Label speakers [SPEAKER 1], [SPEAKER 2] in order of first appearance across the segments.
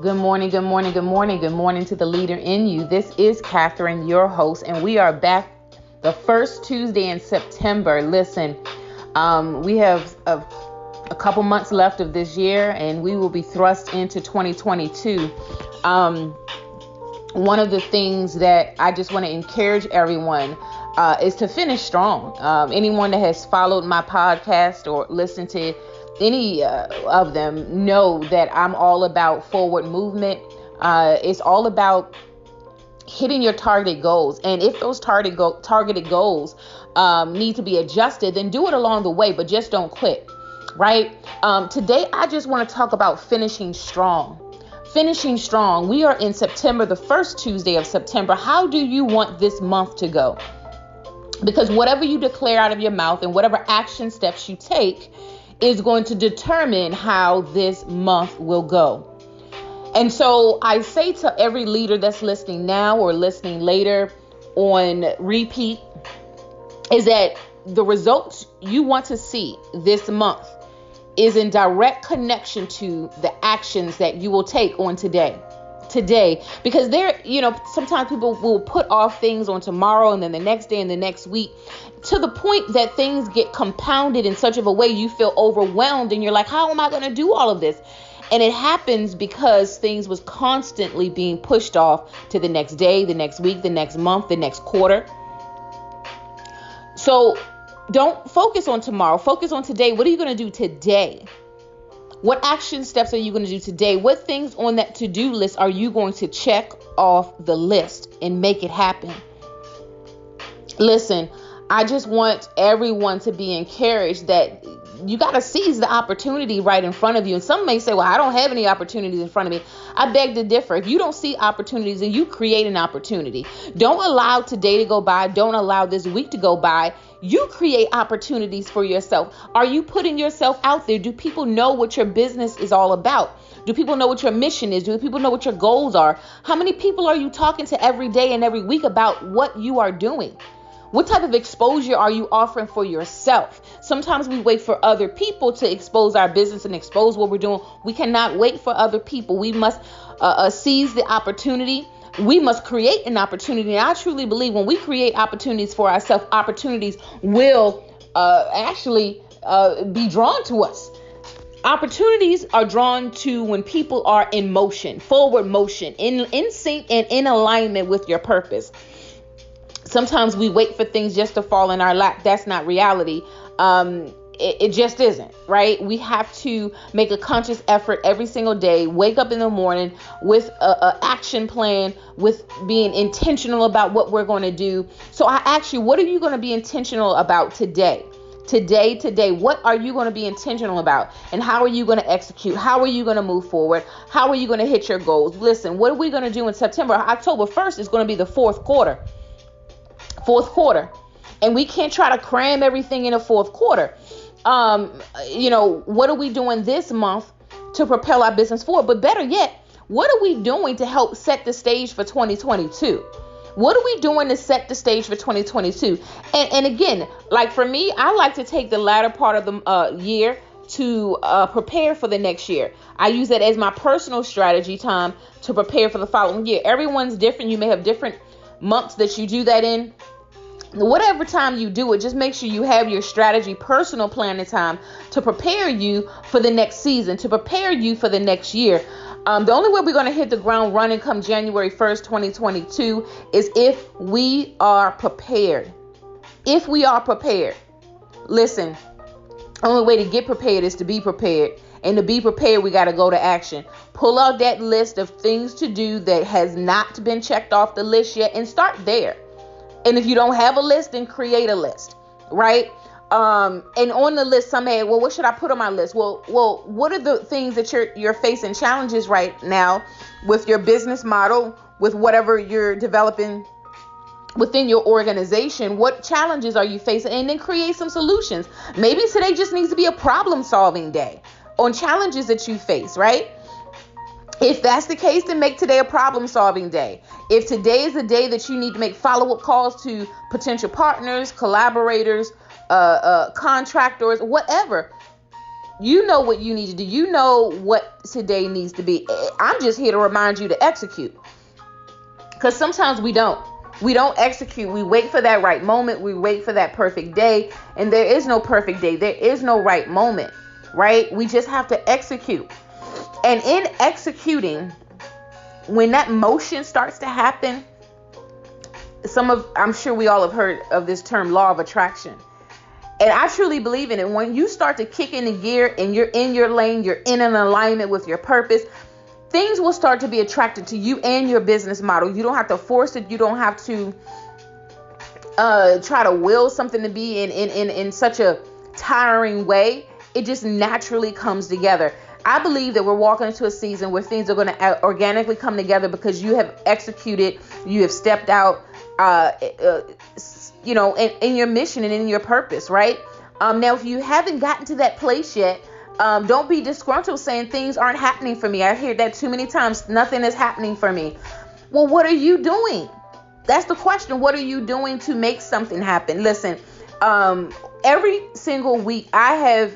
[SPEAKER 1] Good morning, good morning, good morning, good morning to the leader in you. This is Catherine, your host, and we are back the first Tuesday in September. Listen, we have a couple months left of this year, and we will be thrust into 2022. One of the things that I just want to encourage everyone is to finish strong. Anyone that has followed my podcast or listened to any of them know that I'm all about forward movement. It's all about hitting your target goals. And if those targeted goals need to be adjusted, then do it along the way, but just don't quit, right? Today, I just want to talk about finishing strong. Finishing strong. We are in September, the first Tuesday of September. How do you want this month to go? Because whatever you declare out of your mouth and whatever action steps you take is going to determine how this month will go. And so I say to every leader that's listening now or listening later on repeat is that the results you want to see this month is in direct connection to the actions that you will take on today, because sometimes people will put off things on tomorrow and then the next day and the next week, to the point that things get compounded in such of a way you feel overwhelmed and you're like, how am I going to do all of this? And it happens because things was constantly being pushed off to the next day, the next week, the next month, the next quarter. So don't focus on tomorrow. Focus on today. What are you going to do today? What action steps are you going to do today? What things on that to-do list are you going to check off the list and make it happen? Listen, I just want everyone to be encouraged that you got to seize the opportunity right in front of you. And some may say, well, I don't have any opportunities in front of me. I beg to differ. If you don't see opportunities, then you create an opportunity. Don't allow today to go by. Don't allow this week to go by. You create opportunities for yourself. Are you putting yourself out there? Do people know what your business is all about? Do people know what your mission is? Do people know what your goals are? How many people are you talking to every day and every week about what you are doing? What type of exposure are you offering for yourself? Sometimes we wait for other people to expose our business and expose what we're doing. We cannot wait for other people. We must seize the opportunity. We must create an opportunity. And I truly believe when we create opportunities for ourselves, opportunities will actually be drawn to us. Opportunities are drawn to when people are in motion, forward motion, in sync and in alignment with your purpose. Sometimes we wait for things just to fall in our lap. That's not reality. It just isn't, right? We have to make a conscious effort every single day, wake up in the morning with an action plan, with being intentional about what we're going to do. So I ask you, what are you going to be intentional about today? Today, what are you going to be intentional about? And how are you going to execute? How are you going to move forward? How are you going to hit your goals? Listen, what are we going to do in September? October 1st is going to be the fourth quarter. And we can't try to cram everything in a fourth quarter. What are we doing this month to propel our business forward? But better yet, what are we doing to help set the stage for 2022? What are we doing to set the stage for 2022? And again, like for me, I like to take the latter part of the year to prepare for the next year. I use that as my personal strategy time to prepare for the following year. Everyone's different. You may have different months that you do that in. Whatever time you do it, just make sure you have your strategy, personal planning time to prepare you for the next season, to prepare you for the next year. The only way we're going to hit the ground running come January 1st, 2022 is if we are prepared. If we are prepared. Listen, the only way to get prepared is to be prepared. And to be prepared, we got to go to action. Pull out that list of things to do that has not been checked off the list yet and start there. And if you don't have a list, then create a list, right? And on the list, some may, well, what should I put on my list? Well, what are the things that you're facing challenges right now with your business model, with whatever you're developing within your organization? What challenges are you facing? And then create some solutions. Maybe today just needs to be a problem-solving day on challenges that you face, right? If that's the case, then make today a problem-solving day. If today is the day that you need to make follow-up calls to potential partners, collaborators, contractors, whatever, You know what you need to do. You know what today needs to be. I'm just here to remind you to execute. Because sometimes we don't. We don't execute. We wait for that right moment. We wait for that perfect day. And there is no perfect day. There is no right moment, right? We just have to execute. And in executing, when that motion starts to happen, I'm sure we all have heard of this term, law of attraction. And I truly believe in it. When you start to kick into gear and you're in your lane, you're in an alignment with your purpose, things will start to be attracted to you and your business model. You don't have to force it. You don't have to try to will something to be in such a tiring way. It just naturally comes together. I believe that we're walking into a season where things are going to organically come together because you have executed, you have stepped out, in your mission and in your purpose, right? Now, if you haven't gotten to that place yet, don't be disgruntled saying things aren't happening for me. I hear that too many times. Nothing is happening for me. Well, what are you doing? That's the question. What are you doing to make something happen? Listen, every single week I have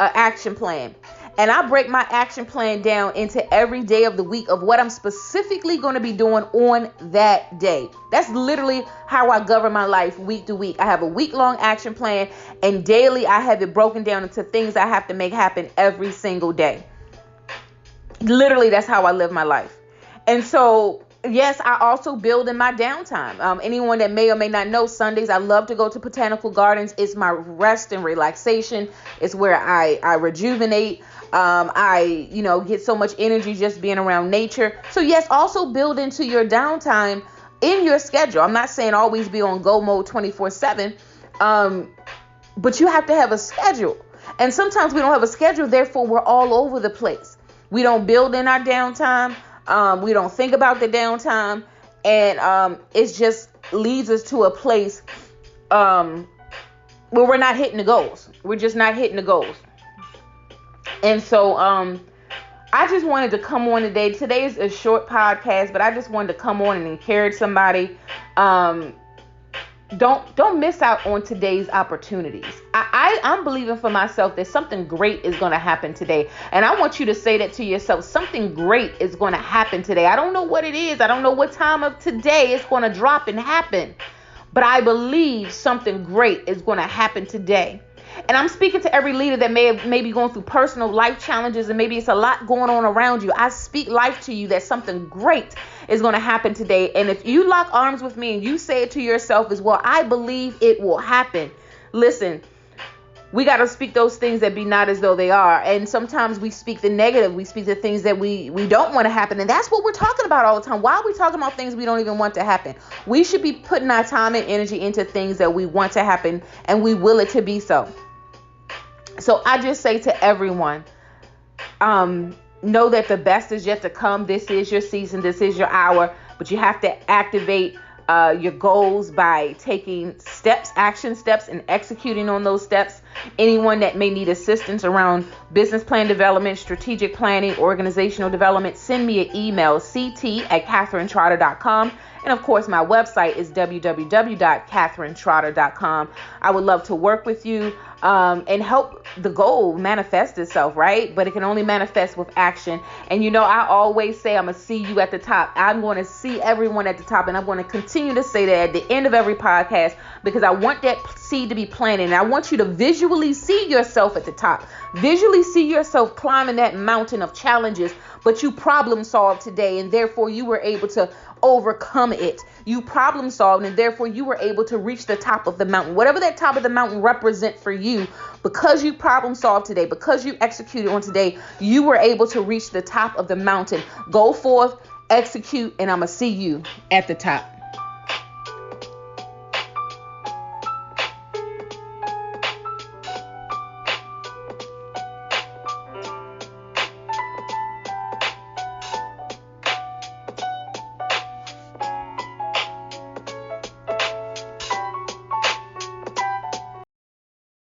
[SPEAKER 1] an action plan. And I break my action plan down into every day of the week of what I'm specifically going to be doing on that day. That's literally how I govern my life week to week. I have a week-long action plan, and daily I have it broken down into things I have to make happen every single day. Literally, that's how I live my life. And so, yes, I also build in my downtime. Anyone that may or may not know, Sundays, I love to go to botanical gardens. It's my rest and relaxation. It's where I rejuvenate. I get so much energy just being around nature. So yes, also build into your downtime in your schedule. I'm not saying always be on go mode 24/7. But you have to have a schedule. And sometimes we don't have a schedule. Therefore, we're all over the place. We don't build in our downtime. We don't think about the downtime. And it just leads us to a place where we're not hitting the goals. We're just not hitting the goals. And so I just wanted to come on today. Today is a short podcast, but I just wanted to come on and encourage somebody. Don't miss out on today's opportunities. I'm believing for myself that something great is going to happen today. And I want you to say that to yourself. Something great is going to happen today. I don't know what it is. I don't know what time of today it's going to drop and happen. But I believe something great is going to happen today. And I'm speaking to every leader that may be going through personal life challenges, and maybe it's a lot going on around you. I speak life to you that something great is going to happen today. And if you lock arms with me and you say it to yourself as well, I believe it will happen. Listen, we got to speak those things that be not as though they are. And sometimes we speak the negative. We speak the things that we don't want to happen. And that's what we're talking about all the time. Why are we talking about things we don't even want to happen? We should be putting our time and energy into things that we want to happen, and we will it to be so. So I just say to everyone, know that the best is yet to come. This is your season. This is your hour. But you have to activate your goals by taking action steps, and executing on those steps. Anyone that may need assistance around business plan development, strategic planning, organizational development, send me an email, ct@katherinetrotter.com. And of course, my website is www.katherinetrotter.com. I would love to work with you and help the goal manifest itself, right? But it can only manifest with action. And I always say I'm going to see you at the top. I'm going to see everyone at the top. And I'm going to continue to say that at the end of every podcast, because I want that seed to be planted. And I want you to visually see yourself at the top. Visually see yourself climbing that mountain of challenges, but you problem solved today, and therefore you were able to overcome it. You problem solved, and therefore you were able to reach the top of the mountain. Whatever that top of the mountain represent for you, because you problem solved today, because you executed on today, you were able to reach the top of the mountain. Go forth, execute, and I'm going to see you at the top.